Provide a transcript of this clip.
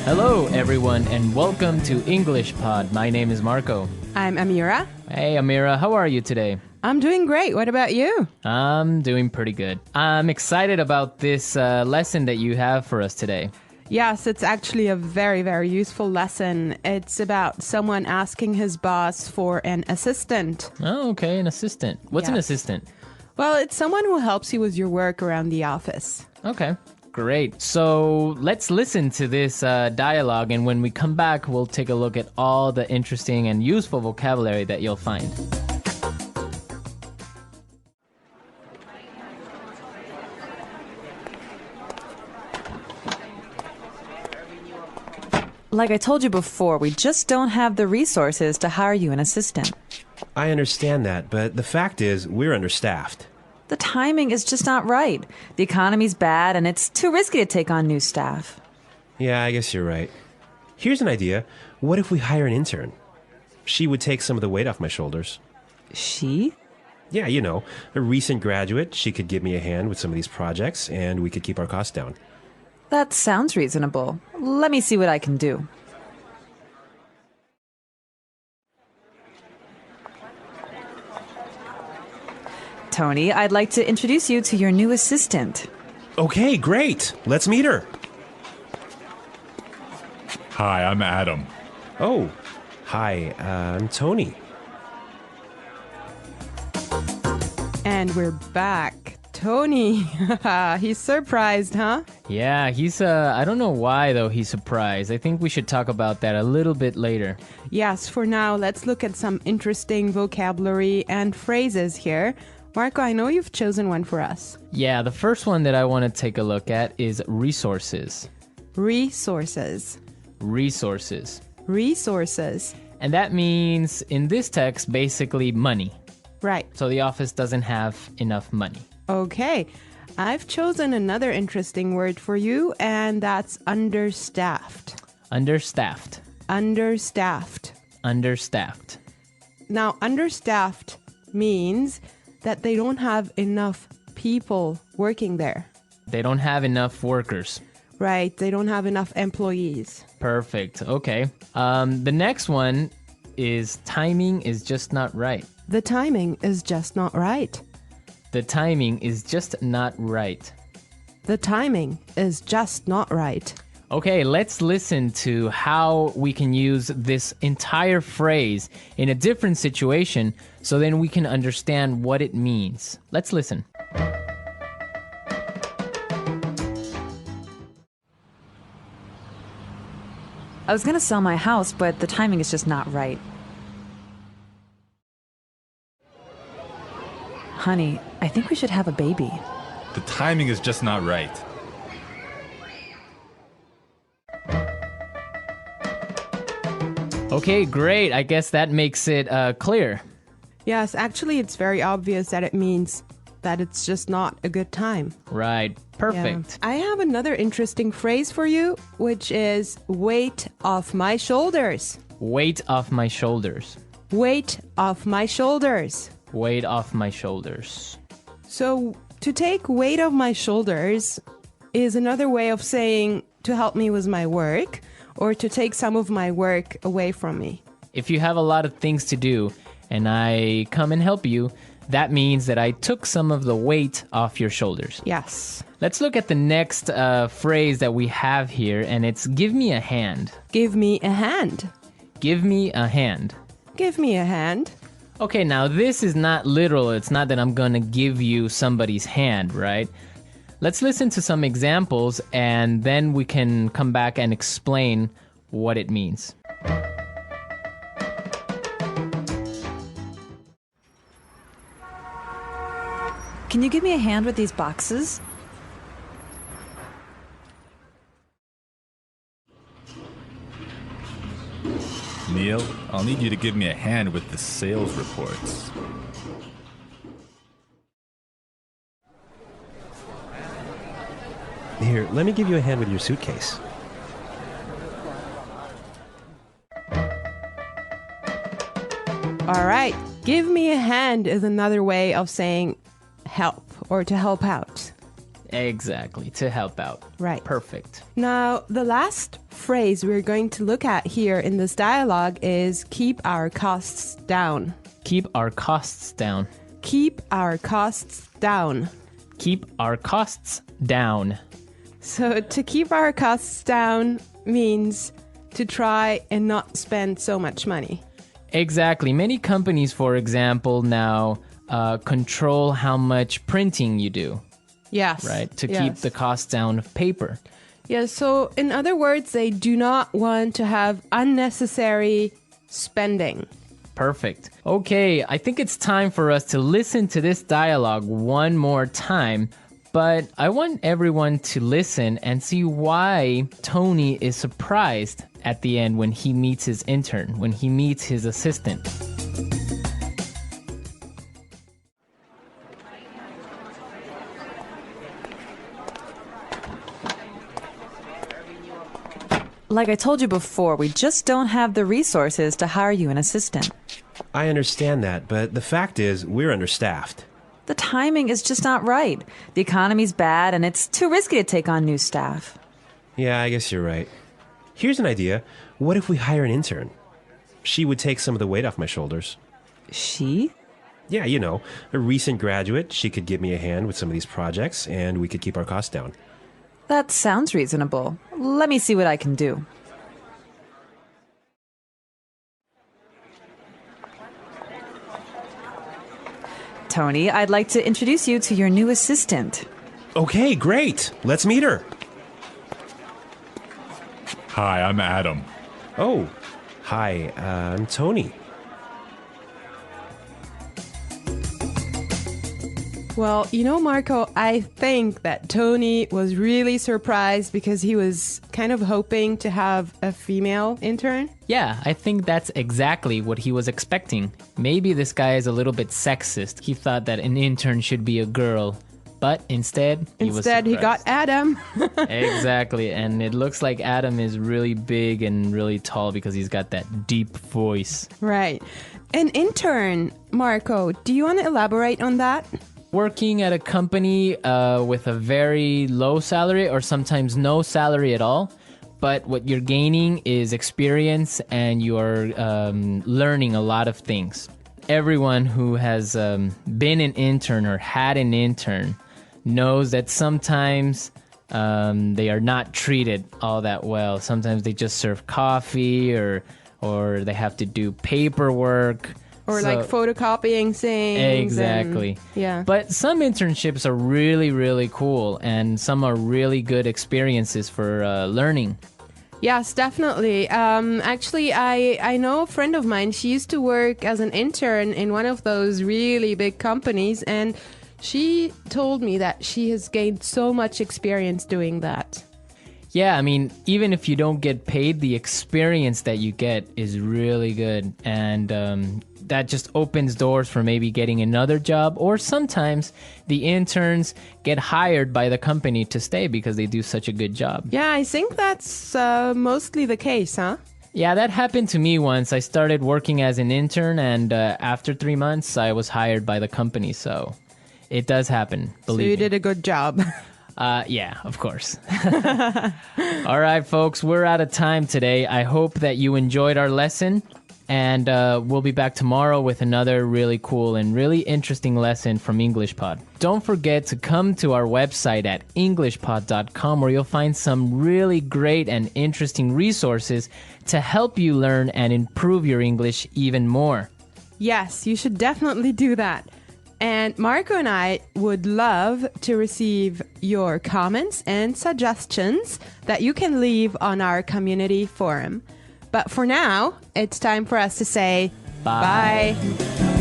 Hello, everyone, and welcome to English Pod. My name is Marco. I'm Amira. Hey, Amira, how are you today? I'm doing great. What about you? I'm doing pretty good. I'm excited about this lesson that you have for us today. Yes, it's actually a very, very useful lesson. It's about someone asking his boss for an assistant. Oh, okay, an assistant. What's an Yes. assistant? Well, it's someone who helps you with your work around the office. Okay, great. So let's listen to this dialogue, and when we come back, we'll take a look at all the interesting and useful vocabulary that you'll find. Like I told you before, we just don't have the resources to hire you an assistant. I understand that, but the fact is, we're understaffed. The timing is just not right. The economy's bad, and it's too risky to take on new staff. Yeah, I guess you're right. Here's an idea. What if we hire an intern? She would take some of the weight off my shoulders. She? Yeah, you know, a recent graduate. She could give me a hand with some of these projects, and we could keep our costs down. That sounds reasonable. Let me see what I can do. Tony, I'd like to introduce you to your new assistant. Okay, great. Let's meet her. Hi, I'm Adam. Oh, hi, I'm Tony. And we're back. Tony. He's surprised, huh? Yeah, I don't know why, though, he's surprised. I think we should talk about that a little bit later. Yes, for now, let's look at some interesting vocabulary and phrases here. Marco, I know you've chosen one for us. Yeah, the first one that I want to take a look at is resources. Resources. Resources. Resources. And that means, in this text, basically money. Right. So the office doesn't have enough money. Okay. I've chosen another interesting word for you, and that's understaffed. Understaffed. Understaffed. Understaffed. Now, understaffed means that they don't have enough people working there. They don't have enough workers. Right. They don't have enough employees. Perfect. Okay. The next one is timing is just not right. The timing is just not right. The timing is just not right. The timing is just not right. Okay, let's listen to how we can use this entire phrase in a different situation so then we can understand what it means. Let's listen. I was going to sell my house, but the timing is just not right. Honey, I think we should have a baby. The timing is just not right. Okay, great. I guess that makes it clear. Yes, actually, it's very obvious that it means that it's just not a good time. Right. Perfect. Yeah. I have another interesting phrase for you, which is weight off my shoulders. Weight off my shoulders. Weight off my shoulders. Weight off my shoulders. So, to take weight off my shoulders is another way of saying to help me with my work or to take some of my work away from me. If you have a lot of things to do and I come and help you, that means that I took some of the weight off your shoulders. Yes. Let's look at the next phrase that we have here, and it's give me a hand. Give me a hand. Give me a hand. Give me a hand. Okay, now this is not literal. It's not that I'm going to give you somebody's hand, right? Let's listen to some examples, and then we can come back and explain what it means. Can you give me a hand with these boxes? Neil, I'll need you to give me a hand with the sales reports. Here, let me give you a hand with your suitcase. All right. Give me a hand is another way of saying help or to help out. Exactly, to help out. Right. Perfect. Now, the last phrase we're going to look at here in this dialogue is keep our costs down. Keep our costs down. Keep our costs down. Keep our costs down. So to keep our costs down means to try and not spend so much money. Exactly. Many companies, for example, now control how much printing you do, Yes. right? To keep yes. the cost down of paper. Yeah, so in other words, they do not want to have unnecessary spending. Perfect. Okay, I think it's time for us to listen to this dialogue one more time. But I want everyone to listen and see why Tony is surprised at the end when he meets his intern, when he meets his assistant. Like I told you before, we just don't have the resources to hire you an assistant. I understand that, but the fact is, we're understaffed. The timing is just not right. The economy's bad, and it's too risky to take on new staff. Yeah, I guess you're right. Here's an idea. What if we hire an intern? She would take some of the weight off my shoulders. She? Yeah, you know, a recent graduate. She could give me a hand with some of these projects, and we could keep our costs down. That sounds reasonable. Let me see what I can do. Tony, I'd like to introduce you to your new assistant. Okay, great. Let's meet her. Hi, I'm Adam. Oh, hi, I'm Tony. Well, you know, Marco, I think that Tony was really surprised because he was kind of hoping to have a female intern. Yeah, I think that's exactly what he was expecting. Maybe this guy is a little bit sexist. He thought that an intern should be a girl. But instead, he got Adam. Exactly, and it looks like Adam is really big and really tall because he's got that deep voice. Right. An intern, Marco, do you want to elaborate on that? Working at a company with a very low salary or sometimes no salary at all, but what you're gaining is experience and you're learning a lot of things. Everyone who has been an intern or had an intern knows that sometimes they are not treated all that well. Sometimes they just serve coffee or they have to do paperwork. Or like photocopying things. Exactly. Yeah. But some internships are really, really cool and some are really good experiences for learning. Yes, definitely. Actually, I know a friend of mine. She used to work as an intern in one of those really big companies, and she told me that she has gained so much experience doing that. Yeah, I mean, even if you don't get paid, the experience that you get is really good. And that just opens doors for maybe getting another job. Or sometimes the interns get hired by the company to stay because they do such a good job. Yeah, I think that's mostly the case, huh? Yeah, that happened to me once. I started working as an intern, and after 3 months, I was hired by the company. So it does happen, believe me. So you did a good job. Yeah, of course. All right, folks, we're out of time today. I hope that you enjoyed our lesson, and we'll be back tomorrow with another really cool and really interesting lesson from EnglishPod. Don't forget to come to our website at englishpod.com, where you'll find some really great and interesting resources to help you learn and improve your English even more. Yes, you should definitely do that. And Marco and I would love to receive your comments and suggestions that you can leave on our community forum. But for now, it's time for us to say Bye. bye.